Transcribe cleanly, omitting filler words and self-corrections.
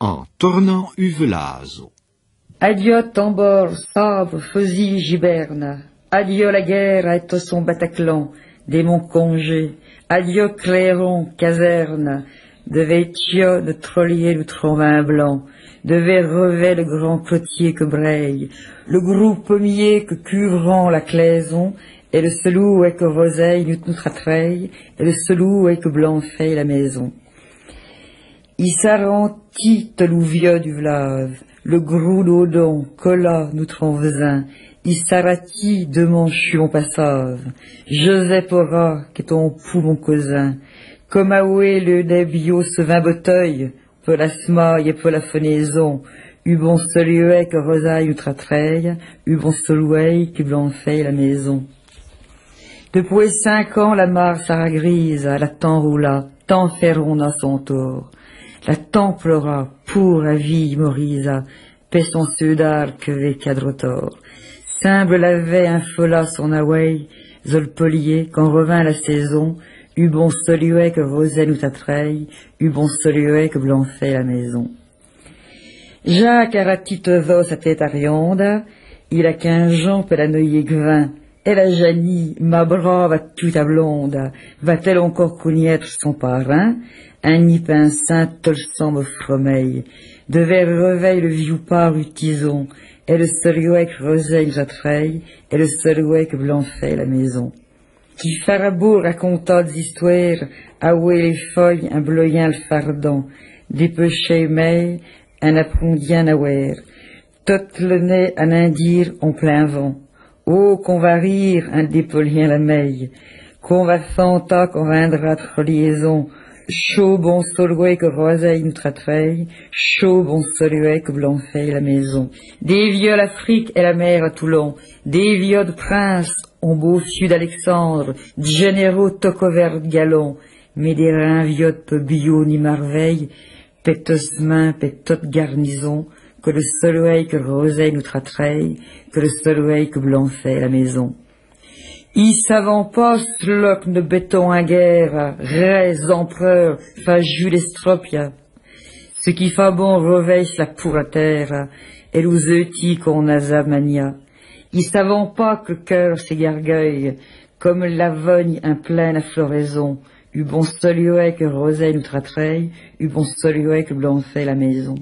en tournant uvelazo. Adieu tambour, sabre, fusil, giberne. Adieu la guerre et son Bataclan, dès mon congé. Adieu clairon, caserne. De vêtio, de trollier, le trombin blanc. De revêt le grand clotier que braille. Le groupe pommier que couvrant la claison. Et le selou est que roseille nous tratreille. Et le selou est que blanc fait la maison. Il s'arrantit l'ouvieux du vlave, le grou d'odon, colla nous tronvezin, il s'arrati de mon chuon passave, Joseph Ora, qui est ton poumon cousin, comme aoué le débio ce vin boteuil, peu la smaille et peu la fenaison, eu bon soluet que rosaille nous tratreille, eu bon soluet qui blanc fait la maison. Depuis 5 ans la mare s'aragrise, la temps roula, tant ferron à son tour. La templera, pour la vie morisa, paix son seudar que ve cadrotor. Simble l'avait un fola son away, zolpolier, quand revint la saison, eut bon soluet que rosait nous tatreille, eut bon soluet que blanc fait la maison. Jacques aratit vos sa tête ariande, il a 15 ans peut la noyer gvin, et la Janie, ma brave à toute à blonde, va-t-elle encore connaître son parrain? Un nipin saint tolsant me fromeille, de vers reveille le vieux par utison, et le soluet que roseille j'atreille, et le soluet que blanc fait la maison. Qui farabout raconta des histoires, oué les feuilles, un bloyen le fardon, dépêché mais, un aprondien naouer, tot le nez un indir en plein vent. Oh, qu'on va rire, un dépolien la meille, qu'on va fanta, qu'on viendra de liaison, chaud bon soluet que roseille nous tratreille, chaud bon soluet que blanc fait la maison. Des vieux l'Afrique et la mer à Toulon, des vieux de princes, on beau fiu d'Alexandre, de généraux tocoverts de galon, mais des reins vieux de peu bio ni merveille, pétos main, pétot garnison, que le soluet que roseille nous tratreille, que le soluet que blanc fait la maison. I savant pas sloc de béton à guerre, res empereur, fa Jules Estropia. Ce qui fa bon reveille la pour la terre, et l'ouseuti qu'on azamania. I savant pas que cœur s'égargueille, comme l'avogne un plein à floraison, eu bon soluet que roseille nous tratreille, eu bon soluet que blanc fait la maison.